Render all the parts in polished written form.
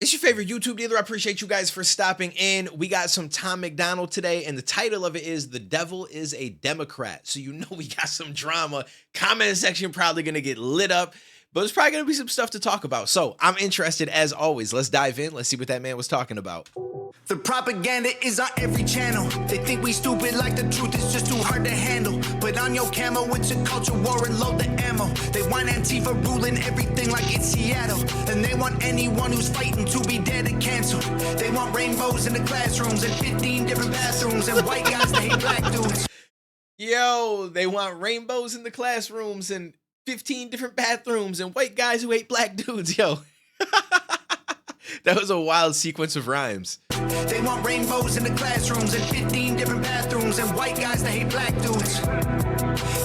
It's your favorite YouTube dealer. I appreciate you guys for stopping in. We got some Tom MacDonald today, and the title of it is The Devil is a Democrat. So you know we got some drama. Comment section probably going to get lit up, but there's probably going to be some stuff to talk about. So I'm interested as always. Let's dive in. Let's see what that man was talking about. The propaganda is on every channel. They think we stupid like the truth is just too hard to handle. Put on your camo, it's a culture war and load the ammo. They want Antifa ruling everything like it's Seattle. And they want anyone who's fighting to be dead and canceled. They want rainbows in the classrooms and 15 different bathrooms and white guys that hate black dudes. Yo, they want rainbows in the classrooms and 15 different bathrooms and white guys who hate black dudes. Yo, that was a wild sequence of rhymes. They want rainbows in the classrooms and 15 different bathrooms and white guys that hate black dudes.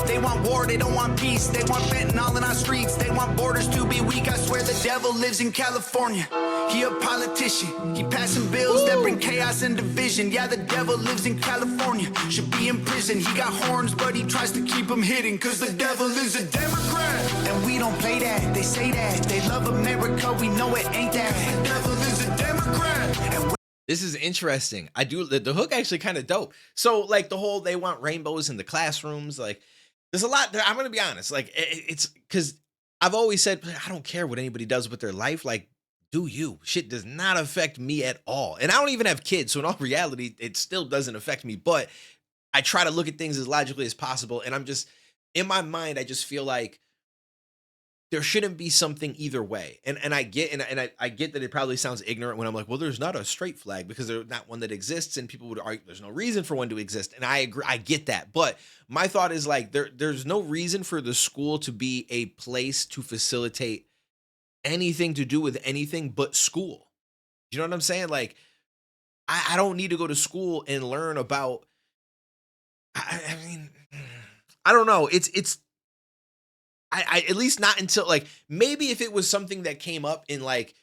They want war, they don't want peace. They want fentanyl in our streets. They want borders to be weak. I swear the devil lives in California. He a politician. He passing bills that bring chaos and division. Yeah, the devil lives in California. Should be in prison. He got horns, but he tries to keep them hidden. Cause the devil is a Democrat. And we don't play that. They say that. They love America. We know it ain't that. The devil is a Democrat. And this is interesting. I do the hook actually kind of dope. So like the whole they want rainbows in the classrooms, like there's a lot there. I'm gonna be honest, like it's because I've always said I don't care what anybody does with their life. Like, do you? Shit does not affect me at all. And I don't even have kids, so in all reality, it still doesn't affect me. But I try to look at things as logically as possible. And I'm just in my mind, I just feel like there shouldn't be something either way. And I get I get that it probably sounds ignorant when I'm like, well, there's not a straight flag because there's not one that exists, and people would argue there's no reason for one to exist. And I agree, I get that. But my thought is like there's no reason for the school to be a place to facilitate anything to do with anything but school. You know what I'm saying? Like I don't need to go to school and learn about I mean, I don't know. It's I at least not until like maybe if it was something that came up in like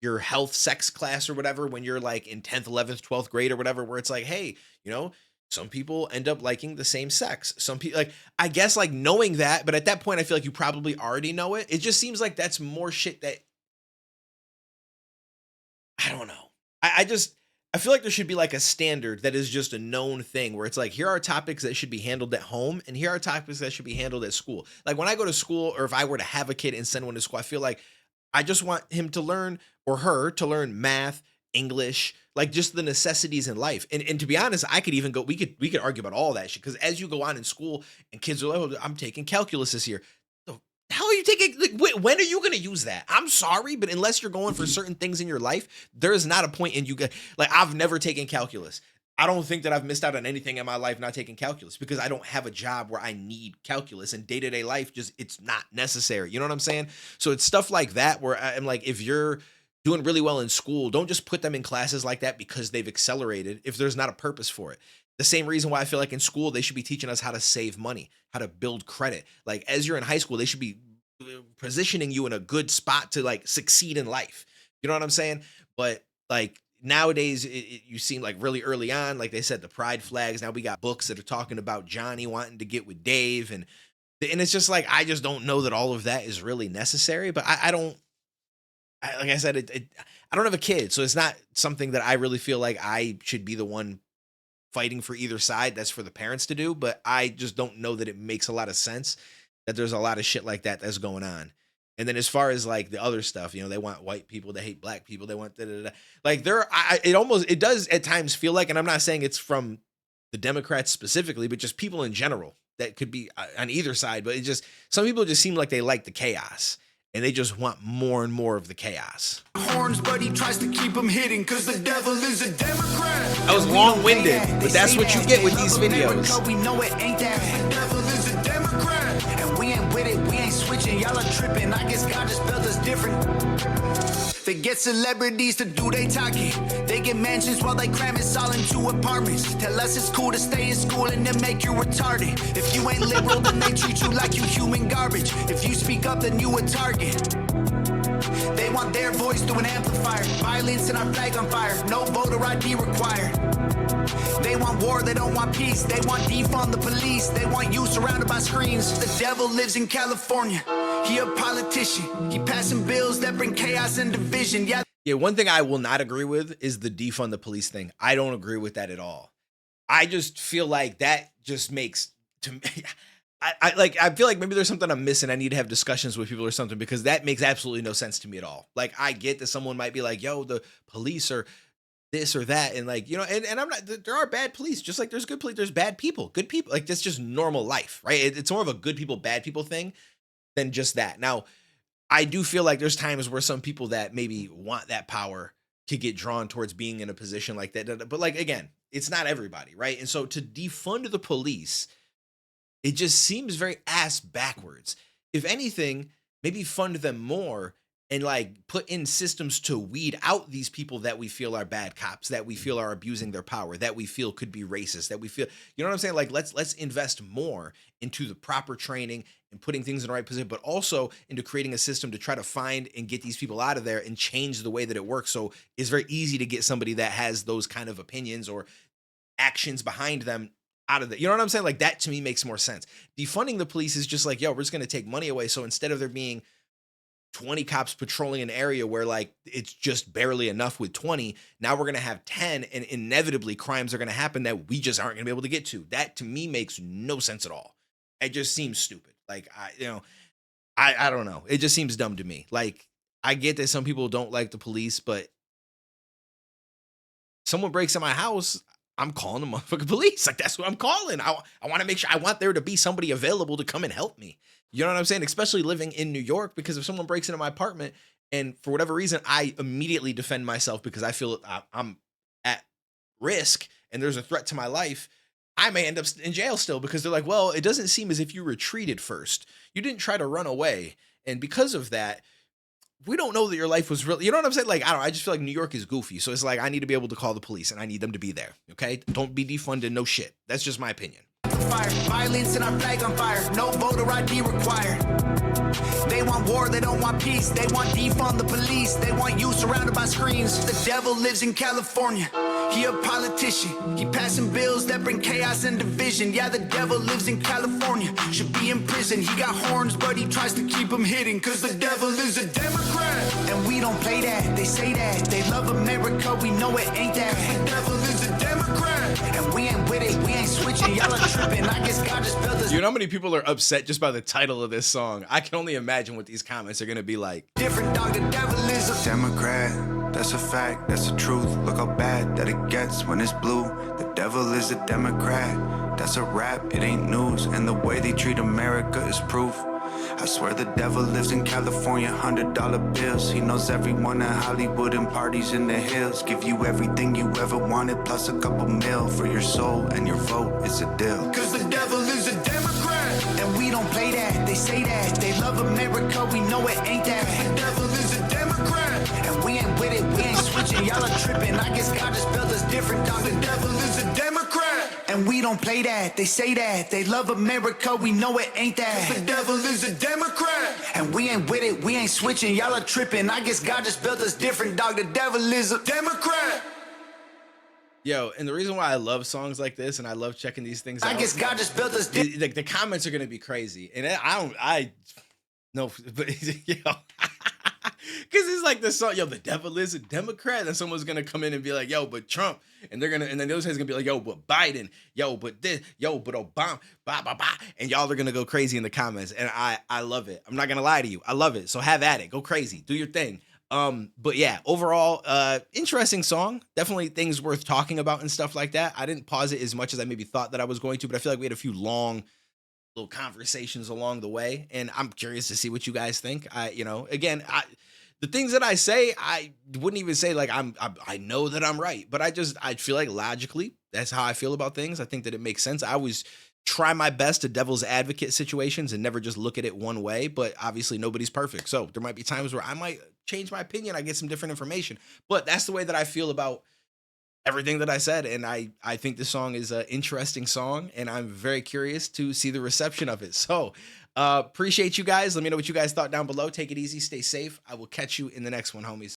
your health sex class or whatever when you're like in 10th, 11th, 12th grade or whatever, where it's like, hey, you know, some people end up liking the same sex. Some people like, I guess like knowing that, but at that point I feel like you probably already know it. It just seems like that's more shit that I don't know. I feel like there should be like a standard that is just a known thing where it's like, here are topics that should be handled at home and here are topics that should be handled at school. Like when I go to school or if I were to have a kid and send one to school, I feel like I just want him to learn or her to learn math, English, like just the necessities in life. And to be honest, I could even go, we could argue about all that shit. Cause as you go on in school and kids are like, oh, I'm taking calculus this year. How are you taking, like, when are you going to use that? I'm sorry, but unless you're going for certain things in your life, there is not a point in you get, like, I've never taken calculus. I don't think that I've missed out on anything in my life not taking calculus because I don't have a job where I need calculus and day-to-day life just, it's not necessary. You know what I'm saying? So it's stuff like that where I'm like, if you're doing really well in school, don't just put them in classes like that because they've accelerated if there's not a purpose for it. The same reason why I feel like in school, they should be teaching us how to save money, how to build credit. Like as you're in high school, they should be positioning you in a good spot to like succeed in life. You know what I'm saying? But like nowadays you seem like really early on, like they said, the pride flags. Now we got books that are talking about Johnny wanting to get with Dave. And it's just like, I just don't know that all of that is really necessary, but like I said, I don't have a kid. So it's not something that I really feel like I should be the one fighting for either side. That's for the parents to do. But I just don't know that it makes a lot of sense that there's a lot of shit like that that's going on. And then as far as like the other stuff, you know, they want white people to hate black people. They want like it does at times feel like, and I'm not saying it's from the Democrats specifically, but just people in general that could be on either side. But it just, some people just seem like they like the chaos and they just want more and more of the chaos. Horns, but he tries to keep them hidden because the devil is a Democrat. I was long-winded, but that's what you get with these videos. We know it ain't that. The devil is a Democrat. And we ain't with it, we ain't switching. Y'all are tripping. I guess God just built us different. They get celebrities to do they talking. They get mansions while they cram us all into apartments. Tell us it's cool to stay in school and then make you retarded. If you ain't liberal, then they treat you like you human garbage. If you speak up, then you a target. They want their voice through an amplifier. Violence and our flag on fire. No voter ID required. They want war, they don't want peace. They want defund the police. They want you surrounded by screens. The devil lives in California. He a politician. He passing bills that bring chaos and division. Yeah. Yeah, one thing I will not agree with is the defund the police thing. I don't agree with that at all. I just feel like that just makes to me I feel like maybe there's something I'm missing. I need to have discussions with people or something because that makes absolutely no sense to me at all. Like I get that someone might be like, yo, the police are this or that. And like, and I'm not there are bad police, just like there's good police, there's bad people, good people. Like that's just normal life, right? It's more of a good people, bad people thing than just that. Now, I do feel like there's times where some people that maybe want that power could get drawn towards being in a position like that. But like again, it's not everybody, right? And so to defund the police, it just seems very ass backwards. If anything, maybe fund them more and like put in systems to weed out these people that we feel are bad cops, that we feel are abusing their power, that we feel could be racist, that we feel, you know what I'm saying? Like let's invest more into the proper training and putting things in the right position, but also into creating a system to try to find and get these people out of there and change the way that it works. So it's very easy to get somebody that has those kind of opinions or actions behind them out of the, you know what I'm saying? Like that to me makes more sense. Defunding the police is just like, yo, we're just going to take money away. So instead of there being 20 cops patrolling an area where like it's just barely enough with 20, now we're going to have 10 and inevitably crimes are going to happen that we just aren't going to be able to get to. That to me makes no sense at all. It just seems stupid. Like I don't know. It just seems dumb to me. Like I get that some people don't like the police, but someone breaks in my house, I'm calling the motherfucking police. Like that's what I'm calling. I want to make sure I want there to be somebody available to come and help me. You know what I'm saying? Especially living in New York, because if someone breaks into my apartment and for whatever reason, I immediately defend myself because I feel I'm at risk and there's a threat to my life, I may end up in jail still because they're like, well, it doesn't seem as if you retreated first. You didn't try to run away. And because of that, we don't know that your life was real. You know what I'm saying? Like, I don't know. I just feel like New York is goofy. So it's like, I need to be able to call the police and I need them to be there. Okay. Don't be defunded. No shit. That's just my opinion. Fire, violence and our flag on fire. No voter ID required. They want war, they don't want peace. They want defund the police. They want you surrounded by screens. The devil lives in California. He a politician. He passing bills that bring chaos and division. Yeah, the devil lives in California. Should be in prison. He got horns, but he tries to keep them hidden. Cause the devil is a Democrat. And we don't play that. They say that. They love America. We know it ain't that. The devil is a Democrat. And we ain't with it. We ain't switching. Y'all are tripping. I guess God just built us. You know how many people are upset just by the title of this song? I can only imagine what these comments are going to be like. Different dog, the devil is a Democrat. That's a fact, that's the truth. Look how bad that it gets when it's blue. The devil is a Democrat. That's a rap, it ain't news. And the way they treat America is proof. I swear the devil lives in California, $100 bills. He knows everyone in Hollywood and parties in the hills. Give you everything you ever wanted, plus a couple mil for your soul, and your vote is a deal. Cause the devil is a Democrat. And we don't play that, they say that. They love America, we know it ain't that. The devil is a Democrat. And we ain't with it, we ain't switching. Y'all are tripping, I guess God just built us different. Dog, the devil is a Democrat. And we don't play that, they say that. They love America, we know it ain't that. The devil is a Democrat. And we ain't with it, we ain't switching. Y'all are tripping, I guess God just built us different. Dog, the devil is a Democrat. Yo, and the reason why I love songs like this and I love checking these things out, I guess God just built us different. the comments are going to be crazy. And I no, but yo, because it's like the song, yo, the devil is a Democrat, and someone's gonna come in and be like, yo, but Trump, and they're gonna, and then those guys gonna be like, yo, but Biden, yo, but this, yo, but Obama, bah, bah, bah, and y'all are gonna go crazy in the comments, and I love it. I'm not gonna lie to you, I love it. So have at it, go crazy, do your thing. But yeah, overall, interesting song, definitely things worth talking about and stuff like that. I didn't pause it as much as I maybe thought that I was going to, but I feel like we had a few long little conversations along the way, and I'm curious to see what you guys think. The things that I say, I wouldn't even say like I know that I'm right, but I feel like logically that's how I feel about things. I think that it makes sense. I always try my best to devil's advocate situations and never just look at it one way, but obviously nobody's perfect. So there might be times where I might change my opinion. I get some different information, but that's the way that I feel about everything that I said. And I think this song is an interesting song, and I'm very curious to see the reception of it. So appreciate you guys. Let me know what you guys thought down below. Take it easy. Stay safe. I will catch you in the next one, homies.